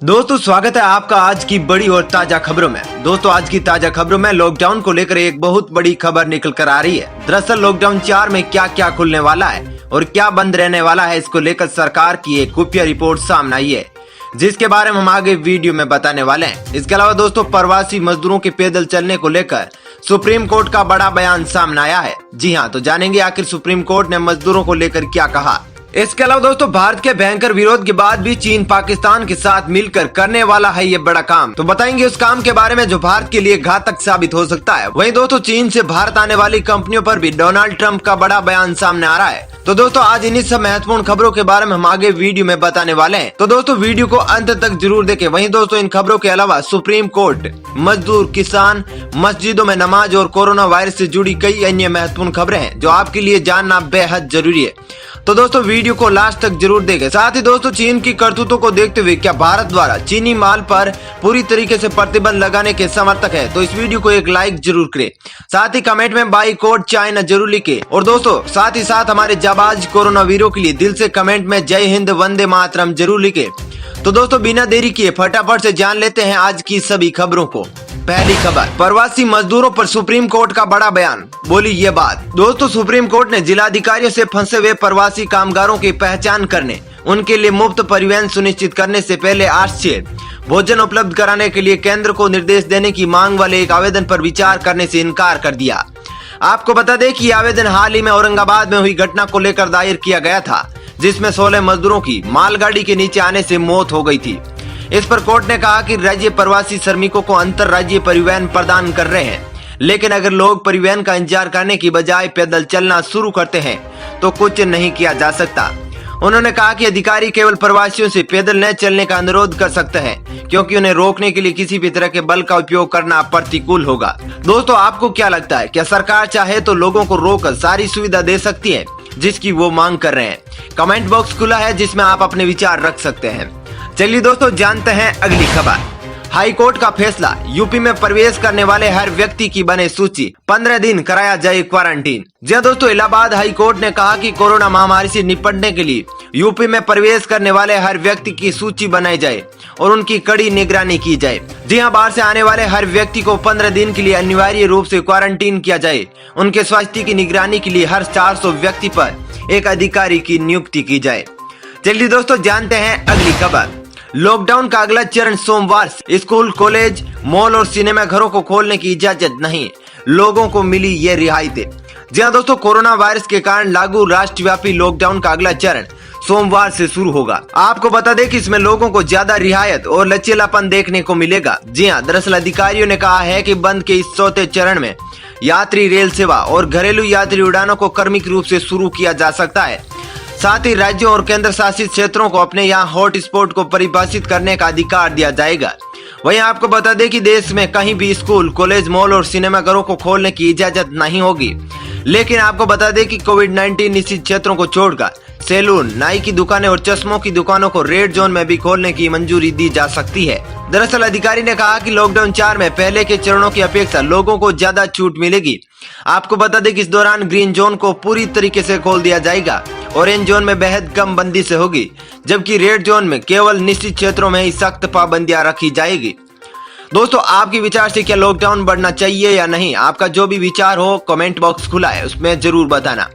दोस्तों स्वागत है आपका आज की बड़ी और ताजा खबरों में। दोस्तों आज की ताजा खबरों में लॉकडाउन को लेकर एक बहुत बड़ी खबर निकल कर आ रही है। दरअसल लॉकडाउन 4 में क्या क्या खुलने वाला है और क्या बंद रहने वाला है, इसको लेकर सरकार की एक खुफिया रिपोर्ट सामने आई है, जिसके बारे में हम आगे वीडियो में बताने वाले हैं। इसके अलावा दोस्तों प्रवासी मजदूरों के पैदल चलने को लेकर सुप्रीम कोर्ट का बड़ा बयान सामने आया है। जी हाँ, तो जानेंगे आखिर सुप्रीम कोर्ट ने मजदूरों को लेकर क्या कहा। इसके अलावा दोस्तों भारत के भयंकर विरोध के बाद भी चीन पाकिस्तान के साथ मिलकर करने वाला है ये बड़ा काम, तो बताएंगे उस काम के बारे में जो भारत के लिए घातक साबित हो सकता है। वहीं दोस्तों चीन से भारत आने वाली कंपनियों पर भी डोनाल्ड ट्रंप का बड़ा बयान सामने आ रहा है। तो दोस्तों आज इन्हीं सब महत्वपूर्ण खबरों के बारे में हम आगे वीडियो में बताने वाले हैं, तो दोस्तों वीडियो को अंत तक जरूर देखें। वहीं दोस्तों इन खबरों के अलावा सुप्रीम कोर्ट, मजदूर, किसान, मस्जिदों में नमाज और कोरोना वायरस से जुड़ी कई अन्य महत्वपूर्ण खबरें हैं जो आपके लिए जानना बेहद जरूरी है। तो दोस्तों वीडियो को लास्ट तक जरूर देखें। साथ ही दोस्तों चीन की करतूतों को देखते हुए क्या भारत द्वारा चीनी माल पर पूरी तरीके से प्रतिबंध लगाने के समर्थक है, तो इस वीडियो को एक लाइक जरूर करें। साथ ही कमेंट में बाइकआउट चाइना जरूर लिखें। और दोस्तों साथ ही साथ हमारे जाबाज कोरोना वीरों के लिए दिल से कमेंट में जय हिंद वंदे मातरम जरूर लिखें। तो दोस्तों बिना देरी किए फटाफट से जान लेते हैं आज की सभी खबरों को। पहली खबर, प्रवासी मजदूरों पर सुप्रीम कोर्ट का बड़ा बयान, बोली ये बात। दोस्तों सुप्रीम कोर्ट ने जिलाधिकारियों से फंसे हुए प्रवासी कामगारों की पहचान करने, उनके लिए मुफ्त परिवहन सुनिश्चित करने से पहले आश्चर्य भोजन उपलब्ध कराने के लिए केंद्र को निर्देश देने की मांग वाले एक आवेदन पर विचार करने से इनकार कर दिया। आपको बता दें कि आवेदन हाल ही में औरंगाबाद में हुई घटना को लेकर दायर किया गया था, जिसमें 16 मजदूरों की मालगाड़ी के नीचे आने से मौत हो गई थी। इस पर कोर्ट ने कहा कि राज्य प्रवासी श्रमिकों को अंतर राज्य परिवहन प्रदान कर रहे हैं, लेकिन अगर लोग परिवहन का इंतजार करने की बजाय पैदल चलना शुरू करते हैं तो कुछ नहीं किया जा सकता। उन्होंने कहा कि अधिकारी केवल प्रवासियों से पैदल न चलने का अनुरोध कर सकते हैं, क्योंकि उन्हें रोकने के लिए किसी भी तरह के बल का उपयोग करना प्रतिकूल होगा। दोस्तों आपको क्या लगता है, क्या सरकार चाहे तो लोगों को रोककर सारी सुविधा दे सकती है जिसकी वो मांग कर रहे हैं? कमेंट बॉक्स खुला है जिसमें आप अपने विचार रख सकते हैं। चलिए दोस्तों जानते हैं अगली खबर। हाई कोर्ट का फैसला, यूपी में प्रवेश करने वाले हर व्यक्ति की बने सूची, 15 दिन कराया जाए क्वारंटीन। जी दोस्तों इलाहाबाद हाई कोर्ट ने कहा कि कोरोना महामारी से निपटने के लिए यूपी में प्रवेश करने वाले हर व्यक्ति की सूची बनाई जाए और उनकी कड़ी निगरानी की जाए। जी हाँ, बाहर से आने वाले हर व्यक्ति को 15 दिन के लिए अनिवार्य रूप से क्वारंटीन किया जाए। उनके स्वास्थ्य की निगरानी के लिए हर 400 व्यक्ति पर एक अधिकारी की नियुक्ति की जाए। चलिए दोस्तों जानते हैं अगली खबर। लॉकडाउन का अगला चरण सोमवार से स्कूल, कॉलेज, मॉल और सिनेमा घरों को खोलने की इजाजत नहीं, लोगों को मिली ये रियायतें। जी हाँ दोस्तों कोरोना वायरस के कारण लागू राष्ट्रव्यापी लॉकडाउन का अगला चरण सोमवार से शुरू होगा। आपको बता दें कि इसमें लोगों को ज्यादा रियायत और लचीलापन देखने को मिलेगा। जी हाँ, दरअसल अधिकारियों ने कहा है कि बंद के इस चौथे चरण में यात्री रेल सेवा और घरेलू यात्री उड़ानों को क्रमिक रूप से शुरू किया जा सकता है। साथ ही राज्यों और केंद्र शासित क्षेत्रों को अपने यहाँ हॉट स्पॉट को परिभाषित करने का अधिकार दिया जाएगा। वहीं आपको बता दें कि देश में कहीं भी स्कूल, कॉलेज, मॉल और सिनेमाघरों को खोलने की इजाजत नहीं होगी, लेकिन आपको बता दें कि कोविड-19 निश्चित क्षेत्रों को छोड़कर सैलून, नाई की दुकानें और चश्मों की दुकानों को रेड जोन में भी खोलने की मंजूरी दी जा सकती है। दरअसल अधिकारी ने कहा कि लॉकडाउन 4 में पहले के चरणों की अपेक्षा लोगों को ज्यादा छूट मिलेगी। आपको बता दें कि इस दौरान ग्रीन जोन को पूरी तरीके से खोल दिया जाएगा, ऑरेंज जोन में बेहद कम बंदी से होगी, जबकि रेड जोन में केवल निश्चित क्षेत्रों में ही सख्त पाबंदियां रखी जाएगी। दोस्तों आपके विचार से क्या लॉकडाउन बढ़ना चाहिए या नहीं? आपका जो भी विचार हो कमेंट बॉक्स खुला है, उसमें जरूर बताना।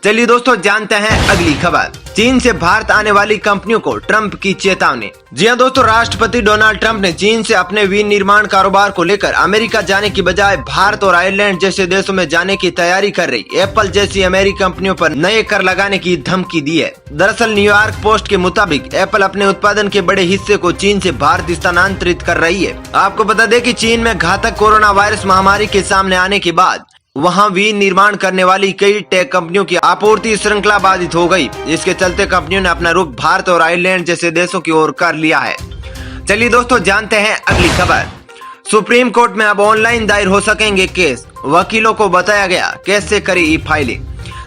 चलिए दोस्तों जानते हैं अगली खबर। चीन से भारत आने वाली कंपनियों को ट्रंप की चेतावनी। जी हां दोस्तों, राष्ट्रपति डोनाल्ड ट्रंप ने चीन से अपने विनिर्माण कारोबार को लेकर अमेरिका जाने की बजाय भारत और आयरलैंड जैसे देशों में जाने की तैयारी कर रही एप्पल जैसी अमेरिकी कंपनियों पर नए कर लगाने की धमकी दी है। दरअसल न्यूयॉर्क पोस्ट के मुताबिक एप्पल अपने उत्पादन के बड़े हिस्से को चीन से भारत स्थानांतरित कर रही है। आपको बता दें कि चीन में घातक कोरोना वायरस महामारी के सामने आने के बाद वहां विनिर्माण करने वाली कई टेक कंपनियों की आपूर्ति श्रृंखला बाधित हो गई। इसके चलते कंपनियों ने अपना रुख भारत और आयरलैंड जैसे देशों की ओर कर लिया है। चलिए दोस्तों जानते हैं अगली खबर। सुप्रीम कोर्ट में अब ऑनलाइन दायर हो सकेंगे केस, वकीलों को बताया गया कैसे करें ई फाइलिंग।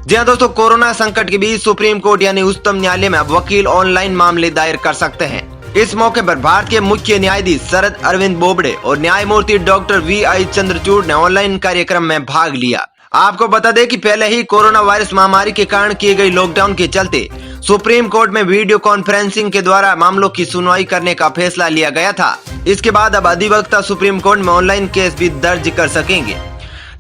जी हाँ दोस्तों, कोरोना संकट के बीच सुप्रीम कोर्ट यानी उच्चतम न्यायालय में अब वकील ऑनलाइन मामले दायर कर सकते हैं। इस मौके पर भारत के मुख्य न्यायाधीश शरद अरविंद बोबडे और न्यायमूर्ति डॉक्टर VI चंद्रचूड़ ने ऑनलाइन कार्यक्रम में भाग लिया। आपको बता दें कि पहले ही कोरोना वायरस महामारी के कारण किए गए लॉकडाउन के चलते सुप्रीम कोर्ट में वीडियो कॉन्फ्रेंसिंग के द्वारा मामलों की सुनवाई करने का फैसला लिया गया था। इसके बाद अब अधिवक्ता सुप्रीम कोर्ट में ऑनलाइन केस भी दर्ज कर सकेंगे।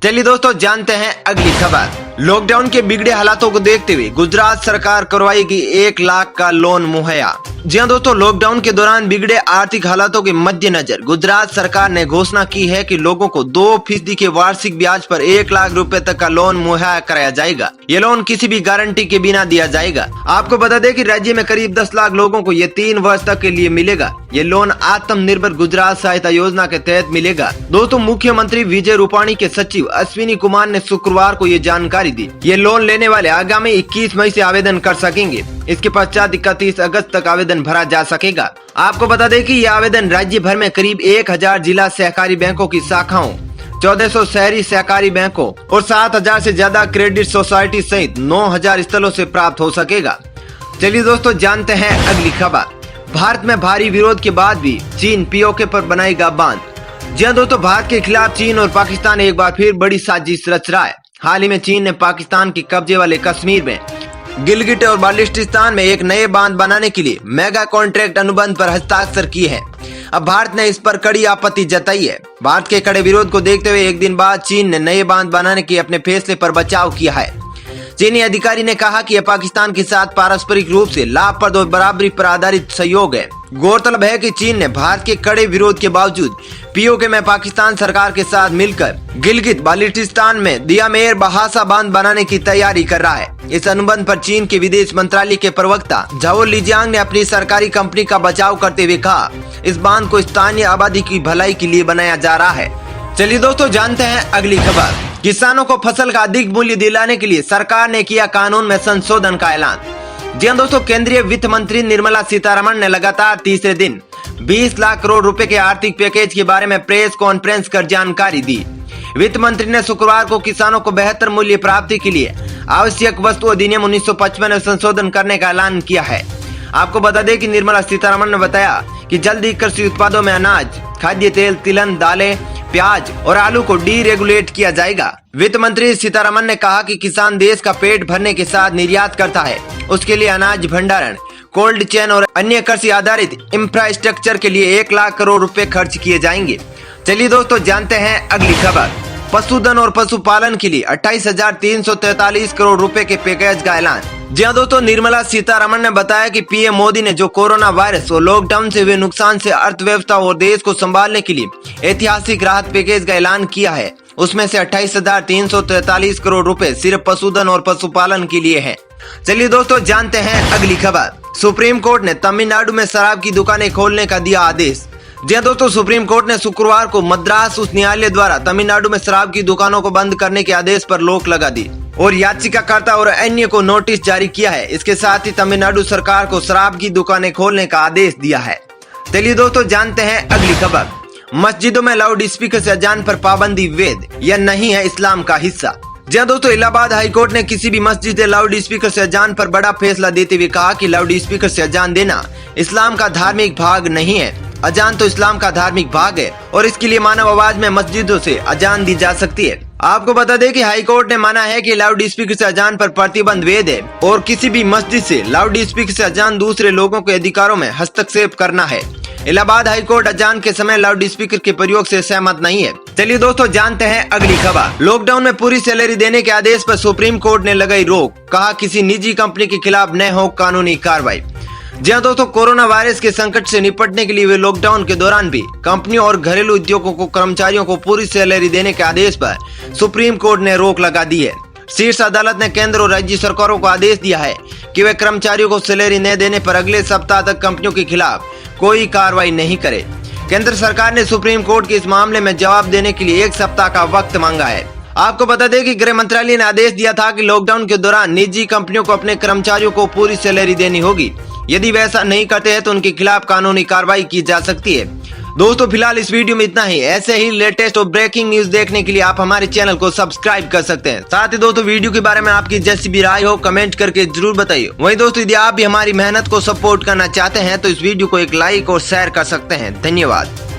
चलिए दोस्तों, जानते हैं अगली खबर। लॉकडाउन के बिगड़े हालातों को देखते हुए गुजरात सरकार करवाएगी 1 लाख का लोन मुहैया। जी हां दोस्तों, लॉकडाउन के दौरान बिगड़े आर्थिक हालातों के मद्देनजर गुजरात सरकार ने घोषणा की है कि लोगों को 2% के वार्षिक ब्याज पर 1 लाख रुपए तक का लोन मुहैया कराया जाएगा। ये लोन किसी भी गारंटी के बिना दिया जाएगा। आपको बता दें कि राज्य में करीब 10 लाख लोगों को ये 3 वर्ष तक के लिए मिलेगा। ये लोन आत्मनिर्भर गुजरात सहायता योजना के तहत मिलेगा। दोस्तों, मुख्यमंत्री विजय रूपाणी के सचिव अश्विनी कुमार ने शुक्रवार को ये जानकारी दी। ये लोन लेने वाले आगामी 21 मई से आवेदन कर सकेंगे। इसके पश्चात 31 अगस्त तक आवेदन भरा जा सकेगा। आपको बता दें कि ये आवेदन राज्य भर में करीब 1000 जिला सहकारी बैंकों की शाखाओं, 1400 शहरी सहकारी बैंकों और 7000 से ज्यादा क्रेडिट सोसाइटी सहित 9000 स्थलों से प्राप्त हो सकेगा। चलिए दोस्तों, जानते हैं अगली खबर। भारत में भारी विरोध के बाद भी चीन पीओके पर बनाएगा बांध। जी हां दोस्तों, भारत के खिलाफ चीन और पाकिस्तान एक बार फिर बड़ी साजिश रच रहा है। हाल ही में चीन ने पाकिस्तान के कब्जे वाले कश्मीर में गिलगिट और बाल्टिस्तान में एक नए बांध बनाने के लिए मेगा कॉन्ट्रैक्ट अनुबंध पर हस्ताक्षर किए हैं। अब भारत ने इस पर कड़ी आपत्ति जताई है। भारत के कड़े विरोध को देखते हुए एक दिन बाद चीन ने नए बांध बनाने के अपने फैसले पर बचाव किया है। चीनी अधिकारी ने कहा कि यह पाकिस्तान के साथ पारस्परिक रूप से लाभप्रद और बराबरी पर आधारित सहयोग है। गौरतलब है कि चीन ने भारत के कड़े विरोध के बावजूद पीओके में पाकिस्तान सरकार के साथ मिलकर गिलगित बाल्टिस्तान में दियामेर बहासा बांध बनाने की तैयारी कर रहा है। इस अनुबंध पर चीन के विदेश मंत्रालय के प्रवक्ता झाओ लिजियांग ने अपनी सरकारी कंपनी का बचाव करते हुए कहा, इस बांध को स्थानीय आबादी की भलाई के लिए बनाया जा रहा है। चलिए दोस्तों, जानते हैं अगली खबर। किसानों को फसल का अधिक मूल्य दिलाने के लिए सरकार ने किया कानून में संशोधन का ऐलान। जी हां दोस्तों, केंद्रीय वित्त मंत्री निर्मला सीतारमण ने लगातार तीसरे दिन 20 लाख करोड़ रुपए के आर्थिक पैकेज के बारे में प्रेस कॉन्फ्रेंस कर जानकारी दी। वित्त मंत्री ने शुक्रवार को किसानों को बेहतर मूल्य प्राप्ति के लिए आवश्यक वस्तु अधिनियम 1955 में संशोधन करने का ऐलान किया है। आपको बता दें कि निर्मला सीतारमण ने बताया कि जल्द ही कृषि उत्पादों में अनाज, खाद्य तेल, तिलहन, दालें, प्याज और आलू को डीरेगुलेट किया जाएगा। वित्त मंत्री सीतारमण ने कहा कि किसान देश का पेट भरने के साथ निर्यात करता है। उसके लिए अनाज भंडारण, कोल्ड चेन और अन्य कृषि आधारित इंफ्रास्ट्रक्चर के लिए 1 लाख करोड़ रुपए खर्च किए जाएंगे। चलिए दोस्तों, जानते हैं अगली खबर। पशुधन और पशुपालन के लिए 28,343 करोड़ रुपए के पैकेज का ऐलान। जी हां दोस्तों, निर्मला सीतारमण ने बताया कि पीएम मोदी ने जो कोरोना वायरस और लॉकडाउन से हुए नुकसान से अर्थव्यवस्था और देश को संभालने के लिए ऐतिहासिक राहत पैकेज का ऐलान किया है, उसमें से 28,343 करोड़ रुपए सिर्फ पशुधन और पशुपालन के लिए है। चलिए दोस्तों, जानते हैं अगली खबर। सुप्रीम कोर्ट ने तमिलनाडु में शराब की दुकानें खोलने का दिया आदेश। जी हां दोस्तों, सुप्रीम कोर्ट ने शुक्रवार को मद्रास उच्च न्यायालय द्वारा तमिलनाडु में शराब की दुकानों को बंद करने के आदेश पर रोक लगा दी और याचिकाकर्ता और अन्य को नोटिस जारी किया है। इसके साथ ही तमिलनाडु सरकार को शराब की दुकानें खोलने का आदेश दिया है। चलिए दोस्तों, जानते हैं अगली खबर। मस्जिदों में लाउड स्पीकर से अजान पर पाबंदी वैध या नहीं है इस्लाम का हिस्सा। जी हां दोस्तों, इलाहाबाद हाईकोर्ट ने किसी भी मस्जिद लाउड स्पीकर से अजान पर बड़ा फैसला देते हुए कहा कि लाउड स्पीकर से अजान देना इस्लाम का धार्मिक भाग नहीं है। अजान तो इस्लाम का धार्मिक भाग है और इसके लिए मानव आवाज में मस्जिदों से अजान दी जा सकती है। आपको बता दें कि हाईकोर्ट ने माना है कि लाउड स्पीकर से अजान पर प्रतिबंध वैध है और किसी भी मस्जिद से लाउड स्पीकर से अजान दूसरे लोगों के अधिकारों में हस्तक्षेप करना है। इलाहाबाद हाईकोर्ट अजान के समय लाउड स्पीकर के प्रयोग से सहमत नहीं है। चलिए दोस्तों, जानते हैं अगली खबर। लॉकडाउन में पूरी सैलरी देने के आदेश पर सुप्रीम कोर्ट ने लगाई रोक, कहा किसी निजी कंपनी के खिलाफ न हो कानूनी कार्रवाई। जी हां दोस्तों, कोरोना वायरस के संकट से निपटने के लिए वे लॉकडाउन के दौरान भी कंपनियों और घरेलू उद्योगों को कर्मचारियों को पूरी सैलरी देने के आदेश पर सुप्रीम कोर्ट ने रोक लगा दी है। शीर्ष अदालत ने केंद्र और राज्य सरकारों को आदेश दिया है कि वे कर्मचारियों को सैलरी न देने पर अगले सप्ताह तक कंपनियों के खिलाफ कोई कार्रवाई नहीं करे। केंद्र सरकार ने सुप्रीम कोर्ट के इस मामले में जवाब देने के लिए 1 सप्ताह का वक्त मांगा है। आपको बता दें कि गृह मंत्रालय ने आदेश दिया था कि लॉकडाउन के दौरान निजी कंपनियों को अपने कर्मचारियों को पूरी सैलरी देनी होगी। यदि वे ऐसा नहीं करते हैं तो उनके खिलाफ कानूनी कार्रवाई की जा सकती है। दोस्तों, फिलहाल इस वीडियो में इतना ही। ऐसे ही लेटेस्ट और ब्रेकिंग न्यूज देखने के लिए आप हमारे चैनल को सब्सक्राइब कर सकते हैं। साथ ही दोस्तों, वीडियो के बारे में आपकी जैसी भी राय हो कमेंट करके जरूर बताइए। वहीं दोस्तों, यदि आप भी हमारी मेहनत को सपोर्ट करना चाहते हैं तो इस वीडियो को एक लाइक और शेयर कर सकते हैं। धन्यवाद।